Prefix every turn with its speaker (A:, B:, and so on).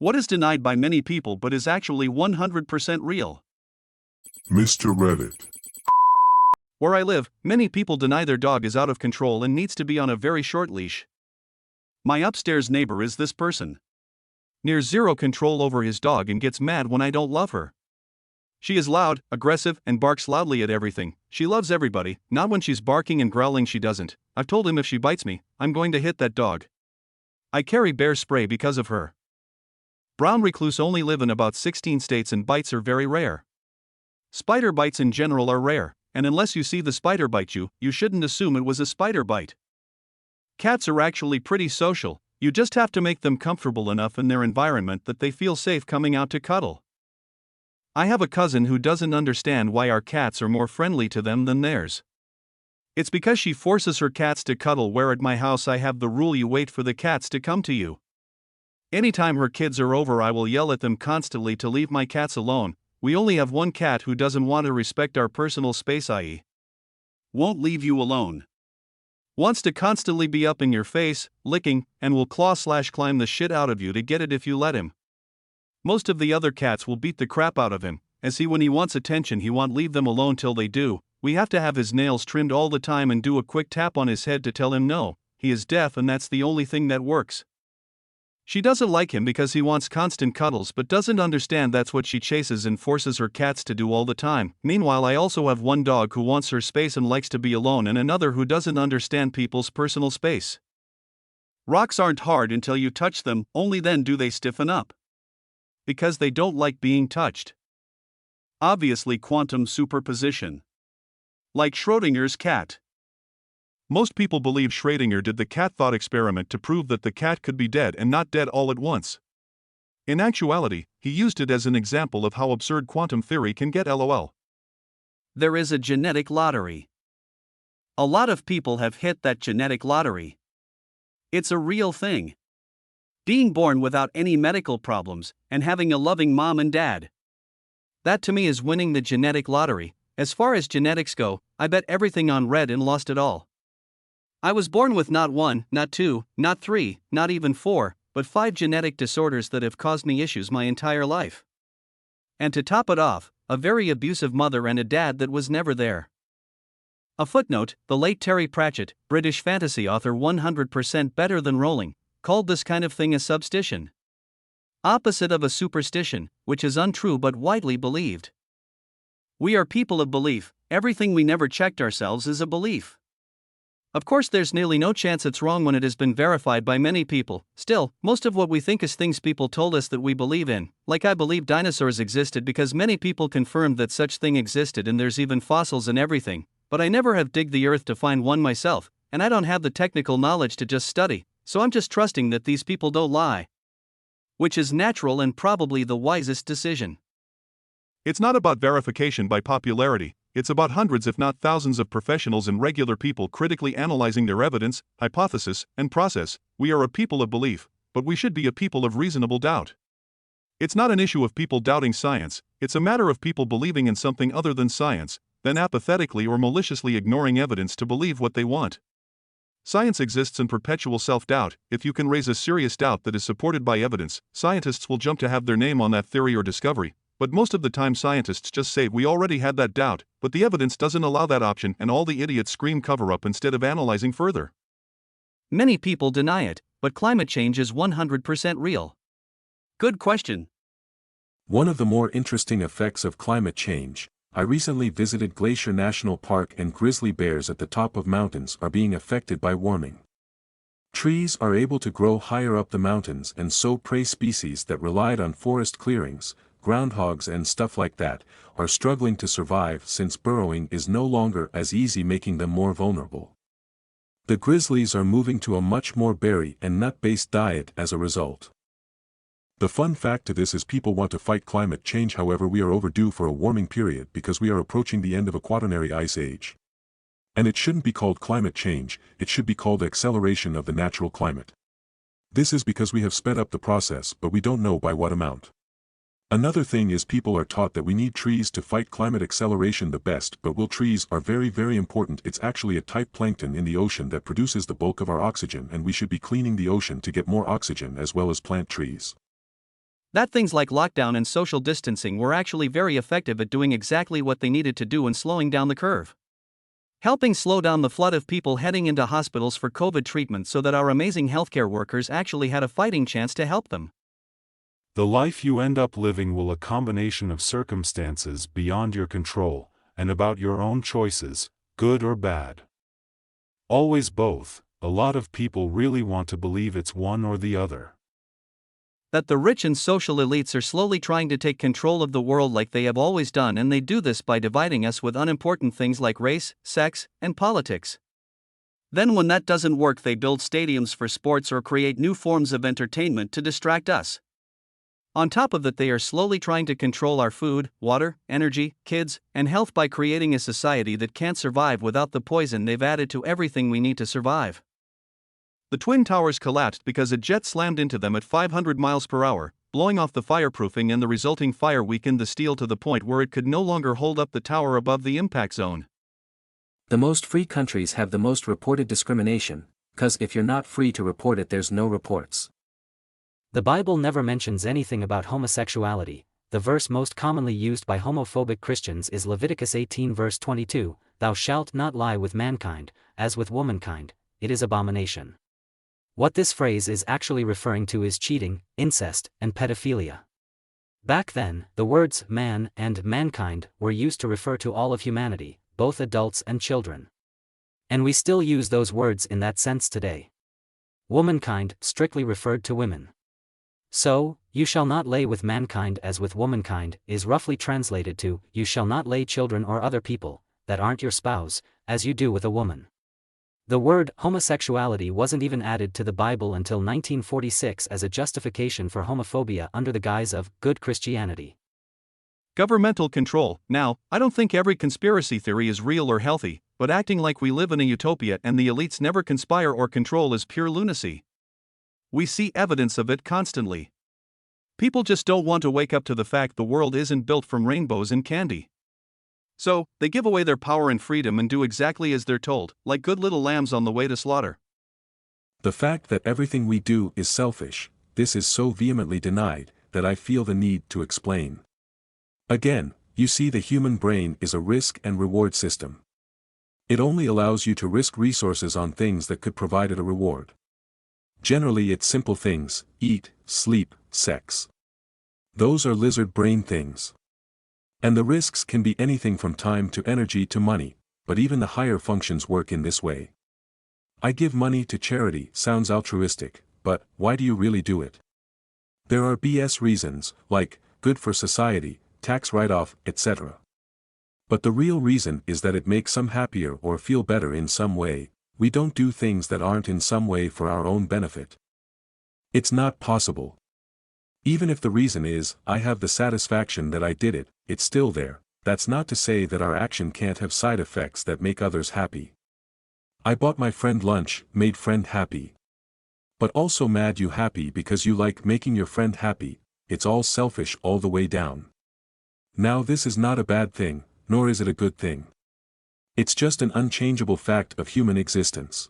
A: What is denied by many people but is actually 100% real?
B: Mr. Reddit.
A: Where I live, many people deny their dog is out of control and needs to be on a very short leash. My upstairs neighbor is this person. Near zero control over his dog and gets mad when I don't love her. She is loud, aggressive, and barks loudly at everything. She loves everybody, not when she's barking and growling she doesn't. I've told him if she bites me, I'm going to hit that dog. I carry bear spray because of her. Brown recluse only live in about 16 states and bites are very rare. Spider bites in general are rare, and unless you see the spider bite you, you shouldn't assume it was a spider bite. Cats are actually pretty social, you just have to make them comfortable enough in their environment that they feel safe coming out to cuddle. I have a cousin who doesn't understand why our cats are more friendly to them than theirs. It's because she forces her cats to cuddle, where at my house I have the rule you wait for the cats to come to you. Anytime her kids are over I will yell at them constantly to leave my cats alone. We only have one cat who doesn't want to respect our personal space, i.e. won't leave you alone. Wants to constantly be up in your face, licking, and will claw/climb the shit out of you to get it if you let him. Most of the other cats will beat the crap out of him, as when he wants attention he won't leave them alone till they do. We have to have his nails trimmed all the time and do a quick tap on his head to tell him no, he is deaf and that's the only thing that works. She doesn't like him because he wants constant cuddles but doesn't understand that's what she chases and forces her cats to do all the time. Meanwhile I also have one dog who wants her space and likes to be alone and another who doesn't understand people's personal space. Rocks aren't hard until you touch them, only then do they stiffen up. Because they don't like being touched. Obviously quantum superposition. Like Schrödinger's cat. Most people believe Schrödinger did the cat thought experiment to prove that the cat could be dead and not dead all at once. In actuality, he used it as an example of how absurd quantum theory can get. LOL.
C: There is a genetic lottery. A lot of people have hit that genetic lottery. It's a real thing. Being born without any medical problems, and having a loving mom and dad. That to me is winning the genetic lottery. As far as genetics go, I bet everything on red and lost it all. I was born with not 1, not 2, not 3, not even 4, but 5 genetic disorders that have caused me issues my entire life. And to top it off, a very abusive mother and a dad that was never there. A footnote, the late Terry Pratchett, British fantasy author 100% better than Rowling, called this kind of thing a substition. Opposite of a superstition, which is untrue but widely believed. We are people of belief, everything we never checked ourselves is a belief. Of course there's nearly no chance it's wrong when it has been verified by many people. Still, most of what we think is things people told us that we believe in, like I believe dinosaurs existed because many people confirmed that such thing existed and there's even fossils and everything, but I never have digged the earth to find one myself, and I don't have the technical knowledge to just study, so I'm just trusting that these people don't lie. Which is natural and probably the wisest decision.
A: It's not about verification by popularity, it's about hundreds if not thousands of professionals and regular people critically analyzing their evidence, hypothesis, and process. We are a people of belief, but we should be a people of reasonable doubt. It's not an issue of people doubting science, it's a matter of people believing in something other than science, then apathetically or maliciously ignoring evidence to believe what they want. Science exists in perpetual self-doubt. If you can raise a serious doubt that is supported by evidence, scientists will jump to have their name on that theory or discovery. But most of the time scientists just say we already had that doubt, but the evidence doesn't allow that option and all the idiots scream cover-up instead of analyzing further.
C: Many people deny it, but climate change is 100% real. Good question.
D: One of the more interesting effects of climate change. I recently visited Glacier National Park and grizzly bears at the top of mountains are being affected by warming. Trees are able to grow higher up the mountains and so prey species that relied on forest clearings, groundhogs and stuff like that, are struggling to survive since burrowing is no longer as easy, making them more vulnerable. The grizzlies are moving to a much more berry and nut-based diet as a result. The fun fact to this is people want to fight climate change, however we are overdue for a warming period because we are approaching the end of a quaternary ice age. And it shouldn't be called climate change, it should be called acceleration of the natural climate. This is because we have sped up the process but we don't know by what amount. Another thing is people are taught that we need trees to fight climate acceleration the best, but while trees are very important, it's actually a type plankton in the ocean that produces the bulk of our oxygen and we should be cleaning the ocean to get more oxygen as well as plant trees.
C: that things like lockdown and social distancing were actually very effective at doing exactly what they needed to do and slowing down the curve. Helping slow down the flood of people heading into hospitals for COVID treatment so that our amazing healthcare workers actually had a fighting chance to help them.
E: The life you end up living will be a combination of circumstances beyond your control, and about your own choices, good or bad. Always both. A lot of people really want to believe it's one or the other.
C: That the rich and social elites are slowly trying to take control of the world like they have always done, and they do this by dividing us with unimportant things like race, sex, and politics. Then when that doesn't work, they build stadiums for sports or create new forms of entertainment to distract us. On top of that, they are slowly trying to control our food, water, energy, kids, and health by creating a society that can't survive without the poison they've added to everything we need to survive.
A: The Twin Towers collapsed because a jet slammed into them at 500 miles per hour, blowing off the fireproofing, and the resulting fire weakened the steel to the point where it could no longer hold up the tower above the impact zone.
F: The most free countries have the most reported discrimination, 'cause if you're not free to report it, there's no reports.
G: The Bible never mentions anything about homosexuality. The verse most commonly used by homophobic Christians is Leviticus 18 verse 22, "Thou shalt not lie with mankind, as with womankind, it is abomination." What this phrase is actually referring to is cheating, incest, and pedophilia. Back then, the words man and mankind were used to refer to all of humanity, both adults and children. And we still use those words in that sense today. Womankind strictly referred to women. So, "You shall not lay with mankind as with womankind" is roughly translated to, "You shall not lay children or other people, that aren't your spouse, as you do with a woman." The word homosexuality wasn't even added to the Bible until 1946 as a justification for homophobia under the guise of good Christianity.
A: Governmental control. Now, I don't think every conspiracy theory is real or healthy, but acting like we live in a utopia and the elites never conspire or control is pure lunacy. We see evidence of it constantly. People just don't want to wake up to the fact the world isn't built from rainbows and candy. So, they give away their power and freedom and do exactly as they're told, like good little lambs on the way to slaughter.
D: The fact that everything we do is selfish, this is so vehemently denied, that I feel the need to explain. Again, you see, the human brain is a risk and reward system. It only allows you to risk resources on things that could provide it a reward. Generally it's simple things: eat, sleep, sex. Those are lizard brain things. And the risks can be anything from time to energy to money, but even the higher functions work in this way. I give money to charity sounds altruistic, but why do you really do it? There are BS reasons, like good for society, tax write-off, etc. But the real reason is that it makes some happier or feel better in some way. We don't do things that aren't in some way for our own benefit. It's not possible. Even if the reason is, I have the satisfaction that I did it, it's still there. That's not to say that our action can't have side effects that make others happy. I bought my friend lunch, made friend happy. But also made you happy because you like making your friend happy. It's all selfish all the way down. Now this is not a bad thing, nor is it a good thing. It's just an unchangeable fact of human existence.